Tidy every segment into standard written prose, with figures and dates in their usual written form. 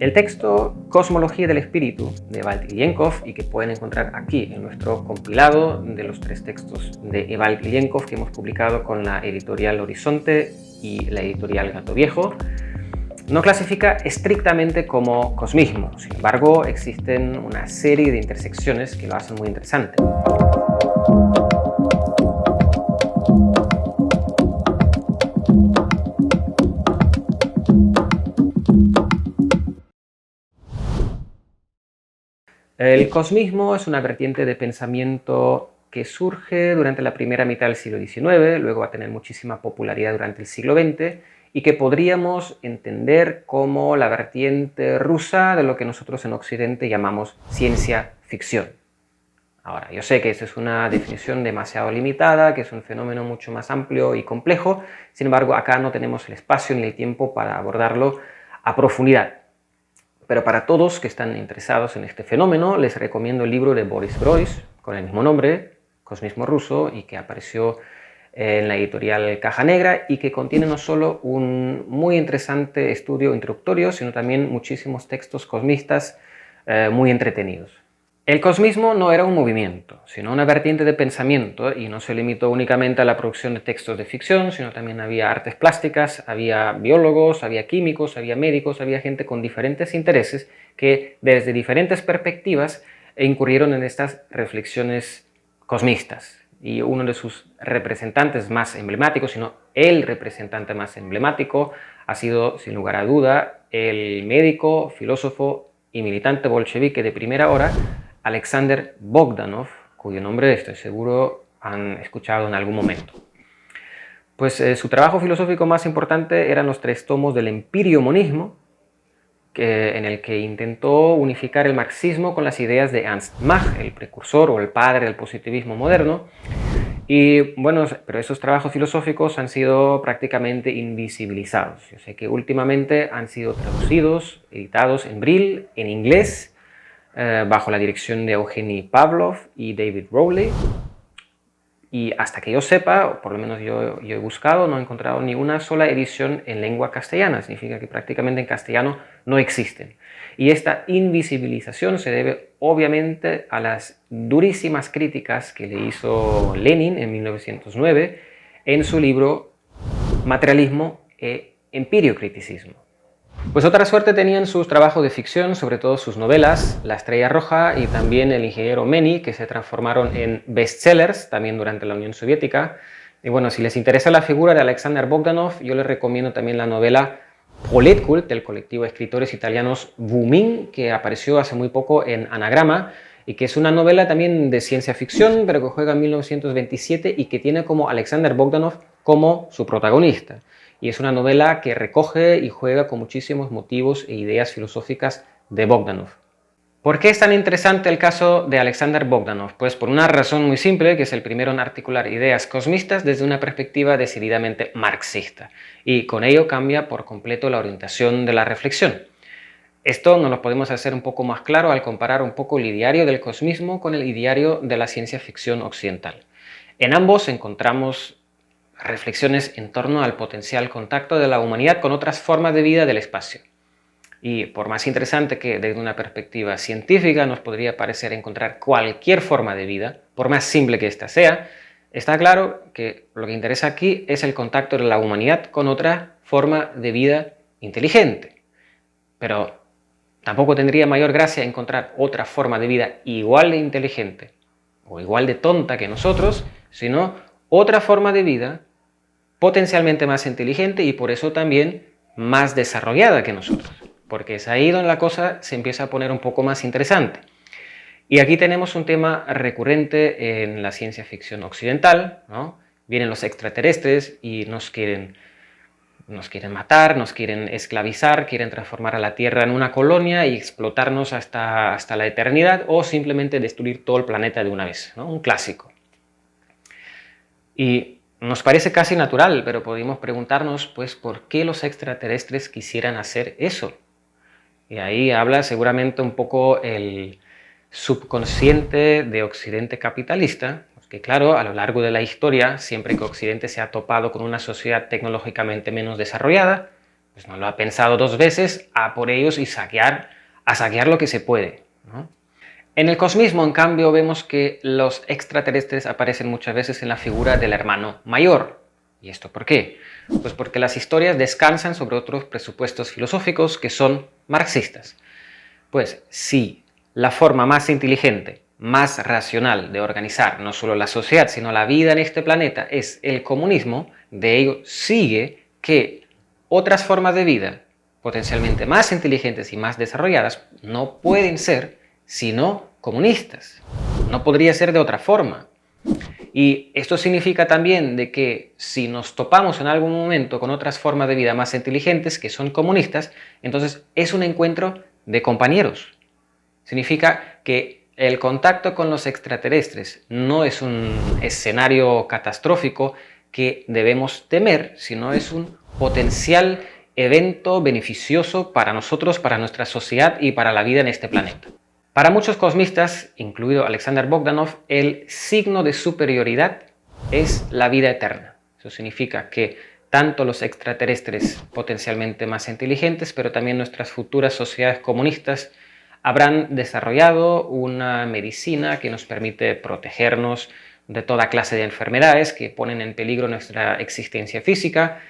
El texto Cosmología del Espíritu de Evald Ilienkov, y que pueden encontrar aquí en nuestro compilado de los 3 textos de Evald Ilienkov que hemos publicado con la editorial Horizonte y la editorial Gato Viejo, no clasifica estrictamente como cosmismo. Sin embargo, existen una serie de intersecciones que lo hacen muy interesante. El cosmismo es una vertiente de pensamiento que surge durante la primera mitad del siglo XIX, luego va a tener muchísima popularidad durante el siglo XX, y que podríamos entender como la vertiente rusa de lo que nosotros en Occidente llamamos ciencia ficción. Ahora, yo sé que esa es una definición demasiado limitada, que es un fenómeno mucho más amplio y complejo, sin embargo, acá no tenemos el espacio ni el tiempo para abordarlo a profundidad. Pero para todos que están interesados en este fenómeno, les recomiendo el libro de Boris Groys, con el mismo nombre, Cosmismo ruso, y que apareció en la editorial Caja Negra, y que contiene no solo un muy interesante estudio introductorio, sino también muchísimos textos cosmistas muy entretenidos. El cosmismo no era un movimiento, sino una vertiente de pensamiento, y no se limitó únicamente a la producción de textos de ficción, sino también había artes plásticas, había biólogos, había químicos, había médicos, había gente con diferentes intereses que desde diferentes perspectivas incurrieron en estas reflexiones cosmistas. Y uno de sus representantes más emblemáticos, sino el representante más emblemático, ha sido sin lugar a duda el médico, filósofo y militante bolchevique de primera hora, Alexander Bogdanov, cuyo nombre estoy seguro han escuchado en algún momento. Pues su trabajo filosófico más importante eran los 3 tomos del Empirio Monismo, en el que intentó unificar el marxismo con las ideas de Ernst Mach, el precursor o el padre del positivismo moderno. Y bueno, pero esos trabajos filosóficos han sido prácticamente invisibilizados. Yo sé que últimamente han sido traducidos, editados en Brill, en inglés, bajo la dirección de Evgeny Pavlov y David Rowley, y hasta que yo sepa, o por lo menos yo he buscado, no he encontrado ni una sola edición en lengua castellana. Significa que prácticamente en castellano no existen. Y esta invisibilización se debe obviamente a las durísimas críticas que le hizo Lenin en 1909 en su libro Materialismo e Empiriocriticismo. Pues otra suerte tenían sus trabajos de ficción, sobre todo sus novelas, La Estrella Roja y también El Ingeniero Meni, que se transformaron en bestsellers también durante la Unión Soviética. Y bueno, si les interesa la figura de Alexander Bogdanov, yo les recomiendo también la novela Proletkult, del colectivo de escritores italianos Bumin, que apareció hace muy poco en Anagrama, y que es una novela también de ciencia ficción, pero que juega en 1927 y que tiene como Alexander Bogdanov como su protagonista. Y es una novela que recoge y juega con muchísimos motivos e ideas filosóficas de Bogdanov. ¿Por qué es tan interesante el caso de Alexander Bogdanov? Pues por una razón muy simple, que es el primero en articular ideas cosmistas desde una perspectiva decididamente marxista, y con ello cambia por completo la orientación de la reflexión. Esto nos lo podemos hacer un poco más claro al comparar un poco el ideario del cosmismo con el ideario de la ciencia ficción occidental. En ambos encontramos reflexiones en torno al potencial contacto de la humanidad con otras formas de vida del espacio. Y por más interesante que desde una perspectiva científica nos podría parecer encontrar cualquier forma de vida, por más simple que ésta sea, está claro que lo que interesa aquí es el contacto de la humanidad con otra forma de vida inteligente. Pero tampoco tendría mayor gracia encontrar otra forma de vida igual de inteligente o igual de tonta que nosotros, sino otra forma de vida potencialmente más inteligente y por eso también más desarrollada que nosotros, porque es ahí donde la cosa se empieza a poner un poco más interesante. Y aquí tenemos un tema recurrente en la ciencia ficción occidental, ¿no? Vienen los extraterrestres y nos quieren matar, nos quieren esclavizar, quieren transformar a la Tierra en una colonia y explotarnos hasta la eternidad, o simplemente destruir todo el planeta de una vez, ¿no? Un clásico. Y nos parece casi natural, pero podemos preguntarnos, pues, ¿por qué los extraterrestres quisieran hacer eso? Y ahí habla seguramente un poco el subconsciente de Occidente capitalista, que claro, a lo largo de la historia, siempre que Occidente se ha topado con una sociedad tecnológicamente menos desarrollada, pues no lo ha pensado dos veces, a por ellos y a saquear lo que se puede, ¿no? En el cosmismo, en cambio, vemos que los extraterrestres aparecen muchas veces en la figura del hermano mayor. ¿Y esto por qué? Pues porque las historias descansan sobre otros presupuestos filosóficos que son marxistas. Pues si la forma más inteligente, más racional de organizar no solo la sociedad, sino la vida en este planeta es el comunismo, de ello sigue que otras formas de vida potencialmente más inteligentes y más desarrolladas no pueden ser sino comunistas. No podría ser de otra forma. Y esto significa también de que si nos topamos en algún momento con otras formas de vida más inteligentes que son comunistas, entonces es un encuentro de compañeros. Significa que el contacto con los extraterrestres no es un escenario catastrófico que debemos temer, sino es un potencial evento beneficioso para nosotros, para nuestra sociedad y para la vida en este planeta. Para muchos cosmistas, incluido Alexander Bogdanov, el signo de superioridad es la vida eterna. Eso significa que tanto los extraterrestres potencialmente más inteligentes, pero también nuestras futuras sociedades comunistas habrán desarrollado una medicina que nos permite protegernos de toda clase de enfermedades que ponen en peligro nuestra existencia física,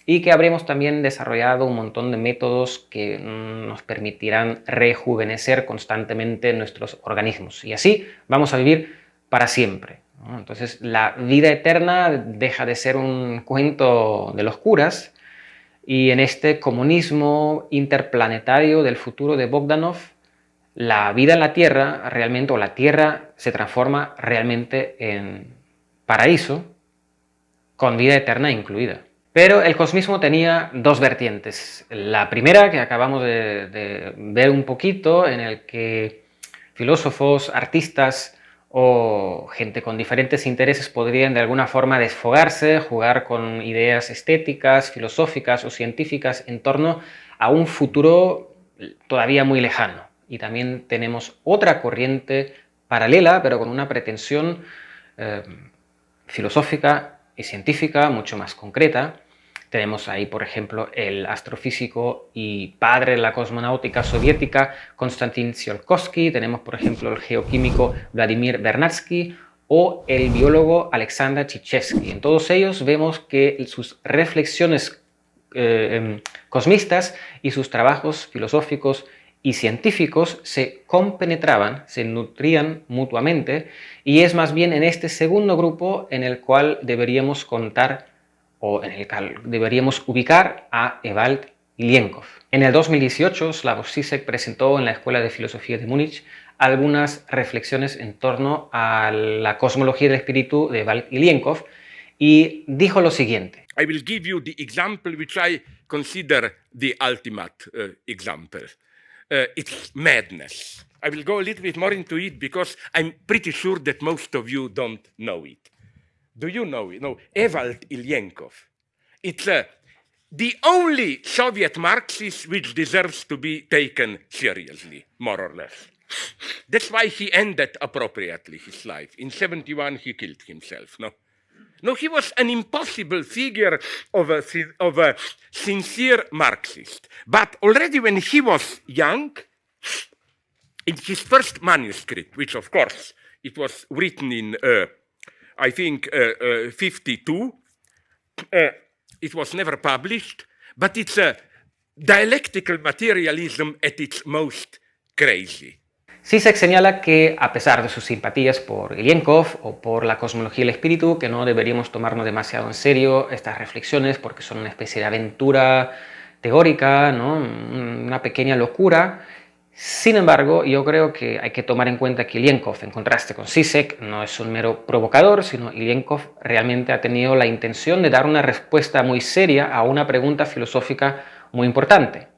y que habremos también desarrollado un montón de métodos que nos permitirán rejuvenecer constantemente nuestros organismos. Y así vamos a vivir para siempre, ¿no? Entonces la vida eterna deja de ser un cuento de los curas, y en este comunismo interplanetario del futuro de Bogdanov, la vida en la Tierra realmente, o la Tierra se transforma realmente en paraíso, con vida eterna incluida. Pero el cosmismo tenía dos vertientes. La primera, que acabamos de ver un poquito, en el que filósofos, artistas o gente con diferentes intereses podrían de alguna forma desfogarse, jugar con ideas estéticas, filosóficas o científicas en torno a un futuro todavía muy lejano. Y también tenemos otra corriente paralela, pero con una pretensión filosófica y científica mucho más concreta. Tenemos ahí, por ejemplo, el astrofísico y padre de la cosmonáutica soviética Konstantin Tsiolkovsky, tenemos, por ejemplo, el geoquímico Vladimir Vernadsky o el biólogo Alexander Chizhevsky. En todos ellos vemos que sus reflexiones cosmistas y sus trabajos filosóficos y científicos se compenetraban, se nutrían mutuamente, y es más bien en este segundo grupo en el cual deberíamos contar, o en el cual deberíamos ubicar a Ewald Ilienkov. En el 2018, Slavoj Žižek presentó en la Escuela de Filosofía de Múnich algunas reflexiones en torno a la cosmología del espíritu de Ewald Ilienkov, y dijo lo siguiente. I will give you the example which I consider the ultimate example. It's madness. I will go a little bit more into it because I'm pretty sure that most of you don't know it. Do you know it? No, Ewald Ilienkov. It's the only Soviet Marxist which deserves to be taken seriously, more or less. That's why he ended appropriately his life. In 1971, he killed himself. No, he was an impossible figure of a sincere Marxist. But already when he was young, in his first manuscript, which of course it was written in, I think, 52, it was never published, but it's a dialectical materialism at its most crazy. Žižek señala que, a pesar de sus simpatías por Ilienkov o por la cosmología del espíritu, que no deberíamos tomarnos demasiado en serio estas reflexiones porque son una especie de aventura teórica, ¿no? Una pequeña locura. Sin embargo, yo creo que hay que tomar en cuenta que Ilienkov, en contraste con Žižek, no es un mero provocador, sino Ilienkov realmente ha tenido la intención de dar una respuesta muy seria a una pregunta filosófica muy importante.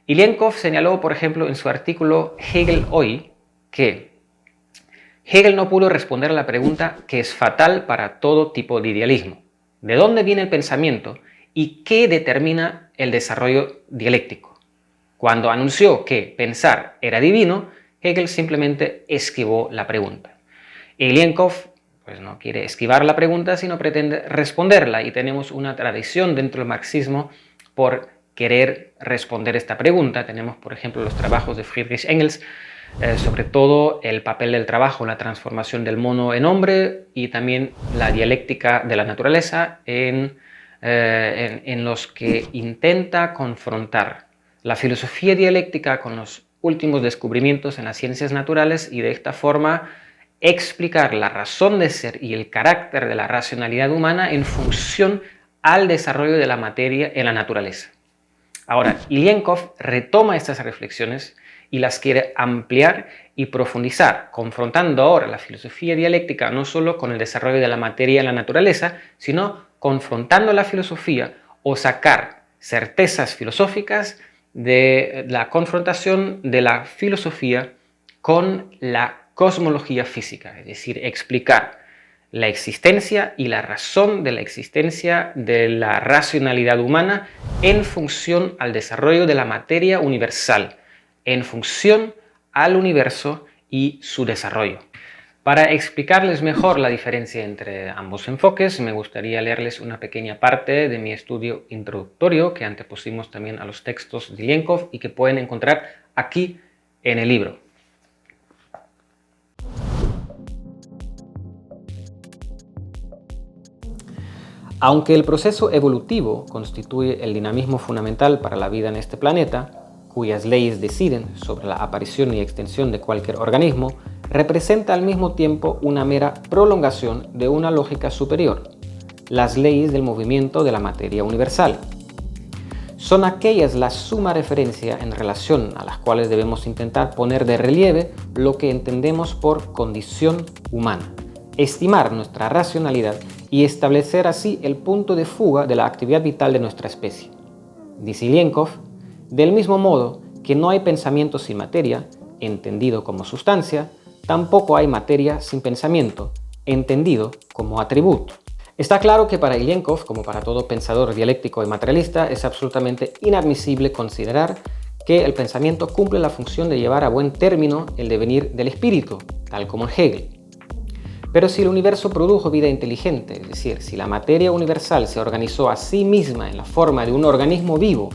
Ilienkov señaló, por ejemplo, en su artículo Hegel hoy, que Hegel no pudo responder a la pregunta que es fatal para todo tipo de idealismo: ¿de dónde viene el pensamiento y qué determina el desarrollo dialéctico? Cuando anunció que pensar era divino, Hegel simplemente esquivó la pregunta. Ilienkov pues no quiere esquivar la pregunta, sino pretende responderla, y tenemos una tradición dentro del marxismo por querer responder esta pregunta. Tenemos, por ejemplo, los trabajos de Friedrich Engels, sobre todo el papel del trabajo, la transformación del mono en hombre y también la dialéctica de la naturaleza en los que intenta confrontar la filosofía dialéctica con los últimos descubrimientos en las ciencias naturales y de esta forma explicar la razón de ser y el carácter de la racionalidad humana en función al desarrollo de la materia en la naturaleza. Ahora, Ilienkov retoma estas reflexiones y las quiere ampliar y profundizar, confrontando ahora la filosofía dialéctica no solo con el desarrollo de la materia en la naturaleza, sino confrontando la filosofía o sacar certezas filosóficas de la confrontación de la filosofía con la cosmología física, es decir, explicar la existencia y la razón de la existencia de la racionalidad humana en función al desarrollo de la materia universal, en función al universo y su desarrollo. Para explicarles mejor la diferencia entre ambos enfoques, me gustaría leerles una pequeña parte de mi estudio introductorio que antepusimos también a los textos de Ilienkov y que pueden encontrar aquí en el libro. Aunque el proceso evolutivo constituye el dinamismo fundamental para la vida en este planeta, cuyas leyes deciden sobre la aparición y extensión de cualquier organismo, representa al mismo tiempo una mera prolongación de una lógica superior, las leyes del movimiento de la materia universal. Son aquellas la suma referencia en relación a las cuales debemos intentar poner de relieve lo que entendemos por condición humana, estimar nuestra racionalidad y establecer así el punto de fuga de la actividad vital de nuestra especie. Dice Ilienkov, del mismo modo que no hay pensamiento sin materia, entendido como sustancia, tampoco hay materia sin pensamiento, entendido como atributo. Está claro que para Ilienkov, como para todo pensador dialéctico y materialista, es absolutamente inadmisible considerar que el pensamiento cumple la función de llevar a buen término el devenir del espíritu, tal como Hegel. Pero si el universo produjo vida inteligente, es decir, si la materia universal se organizó a sí misma en la forma de un organismo vivo,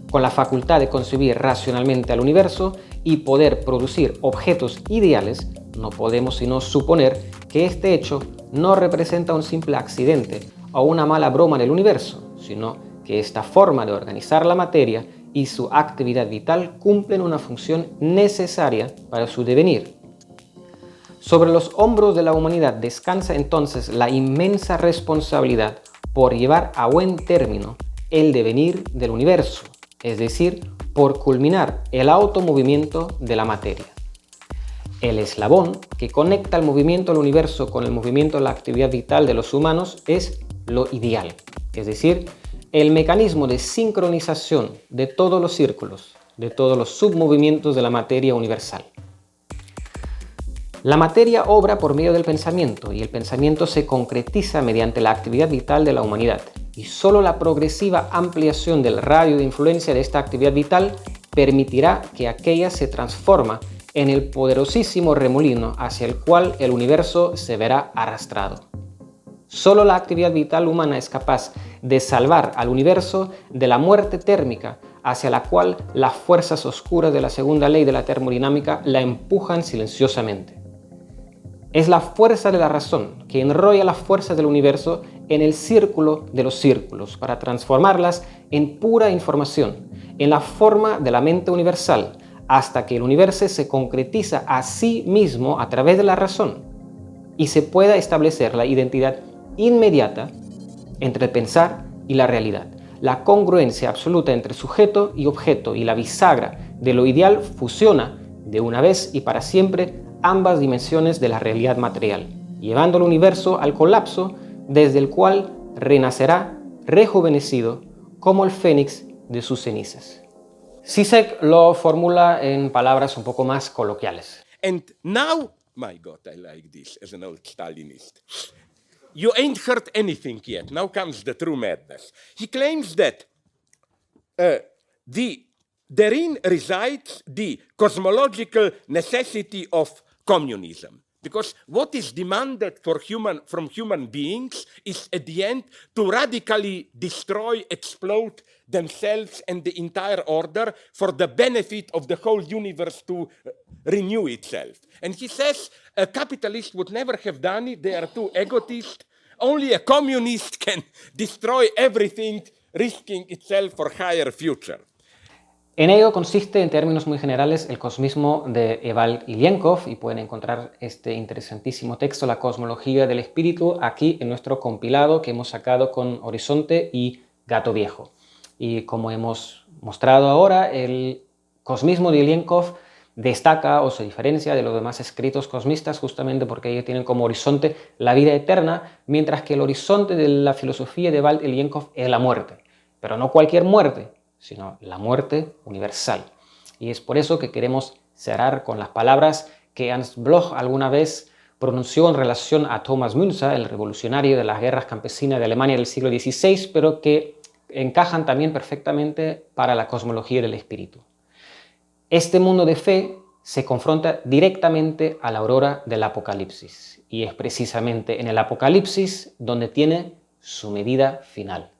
con la facultad de concebir racionalmente al universo y poder producir objetos ideales, no podemos sino suponer que este hecho no representa un simple accidente o una mala broma del universo, sino que esta forma de organizar la materia y su actividad vital cumplen una función necesaria para su devenir. Sobre los hombros de la humanidad descansa entonces la inmensa responsabilidad por llevar a buen término el devenir del universo, es decir, por culminar el automovimiento de la materia. El eslabón que conecta el movimiento del universo con el movimiento de la actividad vital de los humanos es lo ideal, es decir, el mecanismo de sincronización de todos los círculos, de todos los submovimientos de la materia universal. La materia obra por medio del pensamiento y el pensamiento se concretiza mediante la actividad vital de la humanidad. Y solo la progresiva ampliación del radio de influencia de esta actividad vital permitirá que aquella se transforme en el poderosísimo remolino hacia el cual el universo se verá arrastrado. Solo la actividad vital humana es capaz de salvar al universo de la muerte térmica hacia la cual las fuerzas oscuras de la segunda ley de la termodinámica la empujan silenciosamente. Es la fuerza de la razón que enrolla las fuerzas del universo en el círculo de los círculos para transformarlas en pura información, en la forma de la mente universal, hasta que el universo se concretiza a sí mismo a través de la razón y se pueda establecer la identidad inmediata entre el pensar y la realidad, la congruencia absoluta entre sujeto y objeto y la bisagra de lo ideal fusiona de una vez y para siempre ambas dimensiones de la realidad material, llevando al universo al colapso desde el cual renacerá rejuvenecido como el fénix de sus cenizas. Zizek lo formula en palabras un poco más coloquiales. And now, my God, I like this as an old Stalinist. You ain't heard anything yet. Now comes the true madness. He claims that therein resides the cosmological necessity of communism. Because what is demanded from human beings is at the end to radically destroy, explode themselves and the entire order for the benefit of the whole universe to renew itself. And he says a capitalist would never have done it. They are too egotist. Only a communist can destroy everything, risking itself for higher future. En ello consiste, en términos muy generales, el cosmismo de Evald Ilienkov, y pueden encontrar este interesantísimo texto, La cosmología del espíritu, aquí en nuestro compilado que hemos sacado con Horizonte y Gato Viejo. Y como hemos mostrado ahora, el cosmismo de Ilienkov destaca o se diferencia de los demás escritos cosmistas justamente porque ellos tienen como horizonte la vida eterna, mientras que el horizonte de la filosofía de Evald Ilienkov es la muerte, pero no cualquier muerte, sino la muerte universal. Y es por eso que queremos cerrar con las palabras que Ernst Bloch alguna vez pronunció en relación a Thomas Müntzer, el revolucionario de las guerras campesinas de Alemania del siglo XVI, pero que encajan también perfectamente para la cosmología del espíritu. Este mundo de fe se confronta directamente a la aurora del Apocalipsis, y es precisamente en el Apocalipsis donde tiene su medida final.